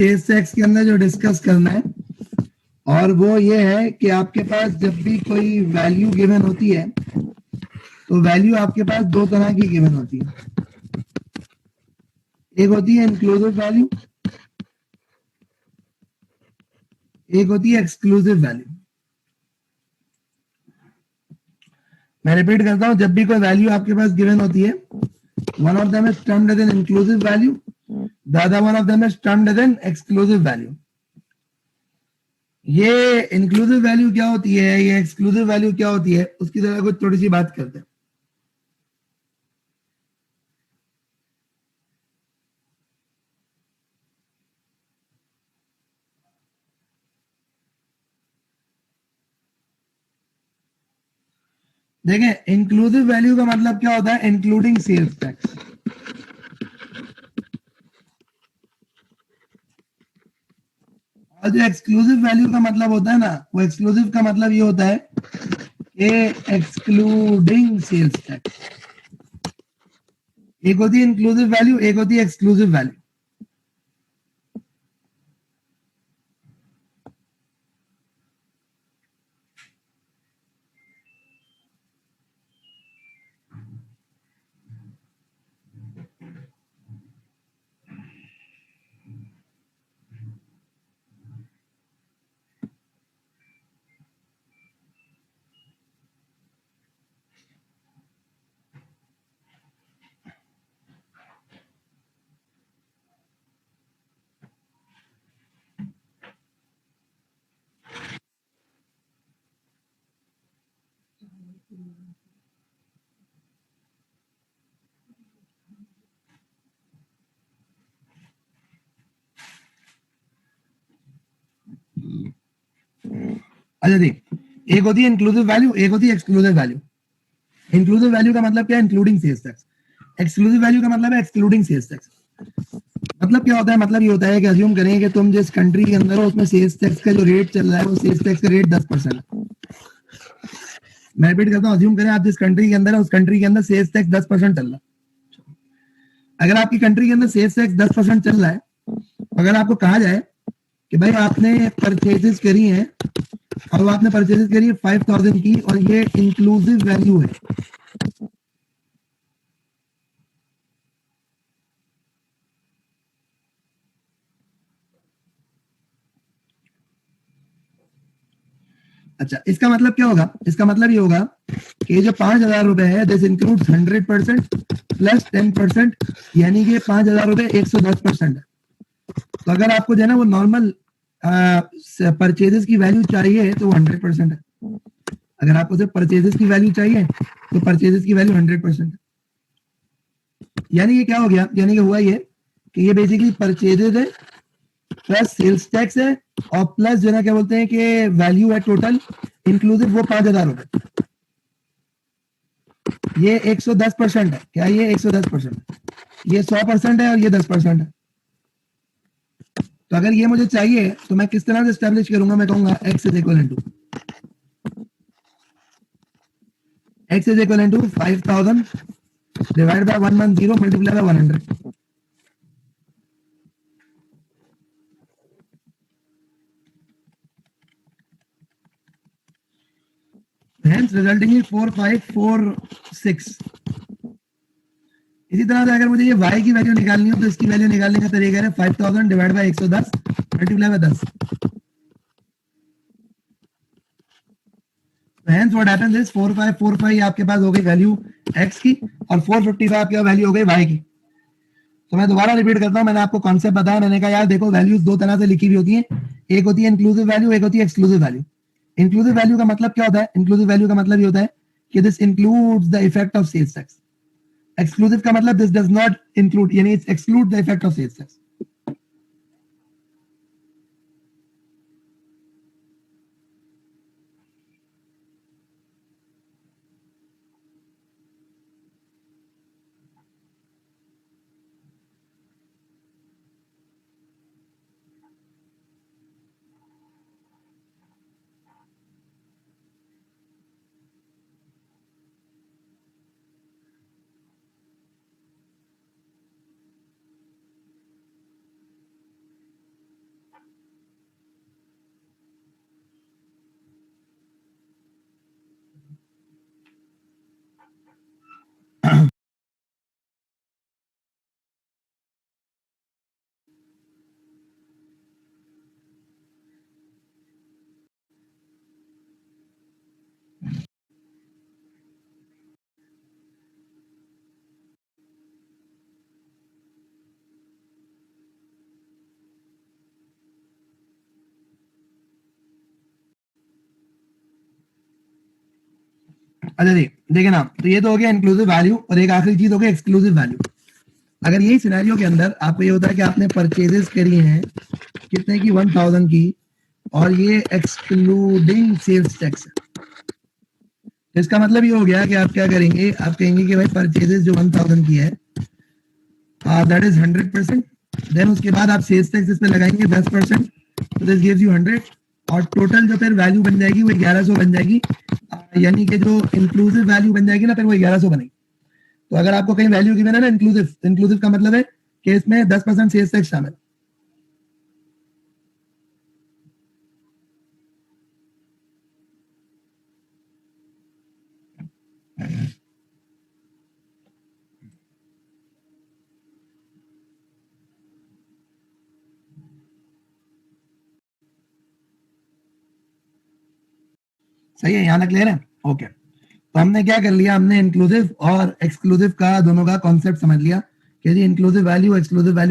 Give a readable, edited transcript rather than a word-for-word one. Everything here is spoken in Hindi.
सेल्स टैक्स के अंदर जो डिस्कस करना है और वो ये है कि आपके पास जब भी कोई वैल्यू गिवन होती है तो वैल्यू आपके पास दो तरह की गिवन होती है। एक होती है इंक्लूसिव वैल्यू, एक होती है एक्सक्लूसिव वैल्यू। मैं रिपीट करता हूं, जब भी कोई वैल्यू आपके पास गिवन होती है, one of them is termed as an inclusive value, the other one of them is termed as an exclusive value. ये इंक्लूसिव वैल्यू क्या होती है, ये एक्सक्लूसिव वैल्यू क्या होती है, उसकी तरह कुछ थोड़ी सी बात करते हैं। देखें, इंक्लूसिव वैल्यू का मतलब क्या होता है, इंक्लूडिंग सेल्स टैक्स। और जो एक्सक्लूसिव वैल्यू का मतलब होता है ना, वो एक्सक्लूसिव का मतलब ये होता है कि एक्सक्लूडिंग सेल्स टैक्स। एक होती है इंक्लूसिव वैल्यू, एक होती है एक्सक्लूसिव वैल्यू। अच्छा जी, एक होती है इंक्लूसिव वैल्यू, एक होती है एक्सक्लूसिव वैल्यू। इंक्लूसिव वैल्यू का मतलब क्या है, including sales tax. Exclusive value का मतलब है एक्सक्लूडिंग सेल्स टैक्स। मतलब क्या होता है, मतलब ये होता है कि अज्यूम करें कि तुम जिस कंट्री के अंदर हो उसमें सेल्स टैक्स का जो रेट चल रहा है वो सेल्स टैक्स का रेट 10% है। मैं रिपीट करता हूँ, अज्यूम करें आप जिस कंट्री के अंदर है उस कंट्री के अंदर सेल्स टैक्स 10% चल रहा है। अगर आपकी कंट्री के अंदर सेल्स टैक्स 10% चल रहा है, अगर आपको कहा जाए कि भाई आपने परचेजेस करी हैं और आपने परचेजेस करी है 5000 की और ये इंक्लूसिव वैल्यू है, अच्छा इसका मतलब क्या होगा, इसका मतलब ये होगा कि ये जो 5000 रुपए है दिस इंक्लूड्स 100% प्लस 10%, यानी कि 5000 रुपए 110% है। तो अगर आपको जो है ना वो नॉर्मल परचेजेस की वैल्यू चाहिए तो वो 100% है। अगर आपको सिर्फ परचेजेस की वैल्यू चाहिए तो परचेजेस की वैल्यू 100% है। यानी ये क्या हो गया, यानी कि हुआ ये कि ये बेसिकली परचेजेस है प्लस सेल्स टैक्स है और प्लस जो है क्या बोलते हैं कि वैल्यू है टोटल इंक्लूसिव वो 5000 रुपए। ये 110% है, क्या ये 110%, ये 100% है और ये 10% है। तो अगर ये मुझे चाहिए तो मैं किस तरह से स्टैब्लिश करूंगा, मैं कहूंगा x is equal to x is equal to 5000 divide by 110 multiply by 100। Hence resulting in 4546। इसी तरह से अगर मुझे ये y की वैल्यू निकालनी हो तो इसकी वैल्यू निकालने का तरीका है 5000 divide by 110 multiply bye 10। Hence what happens is 4545 आपके पास हो गई वैल्यू x की और 455 आपके वैल्यू हो गई y की। तो मैं दोबारा रिपीट करता हूं, मैंने आपको कॉन्सेप्ट बताया, मैंने कहा यार देखो वैल्यूज दो तरह से लिखी हुई होती है, एक होती है इंक्लूसिव वैल्यू, एक होती है एक्सक्लूसिव वैल्यू। इंक्लूसिव वैल्यू का मतलब क्या होता है, इंक्लूसिव वैल्यू का मतलब ये होता है कि this includes the effect of sales tax. Exclusive का मतलब दिस डज नॉट इंक्लूड, यानी it's exclude the effect of sales tax. अच्छा जी, देखिए ना, तो ये तो हो गया इंक्लूसिव वैल्यू और एक आखिरी चीज हो गया एक्सक्लूसिव वैल्यू। अगर यही सिनेरियो के अंदर आपको ये होता है कि आपने परचेजेस करी हैं कितने की 1000 की और ये एक्सक्लूडिंग सेल्स टैक्स है, इसका मतलब ये हो गया कि आप क्या करेंगे, आप कहेंगे कि भाई परचेजेस जो 1000 की है दैट इज 100%, देन उसके बाद आप सेल्स टैक्स इसमें लगाएंगे 10%, तो दिस गिव्स यू 100 और टोटल जो फिर वैल्यू बन जाएगी वो 1100 बन जाएगी, यानी कि जो इंक्लूसिव वैल्यू बन जाएगी ना फिर वो 1100 बनेगी। तो अगर आपको कहीं वैल्यू गिवन है ना इंक्लूसिव, इंक्लूसिव का मतलब है कि इसमें 10% सेल्स टैक्स शामिल। सही है, यहाँ तक क्लियर है? ओके, तो हमने क्या कर लिया, हमने इंक्लूसिव और एक्सक्लूसिव का दोनों का कॉन्सेप्ट समझ लिया कि जी इंक्लूसिव वैल्यू एक्सक्लूसिव वैल्यू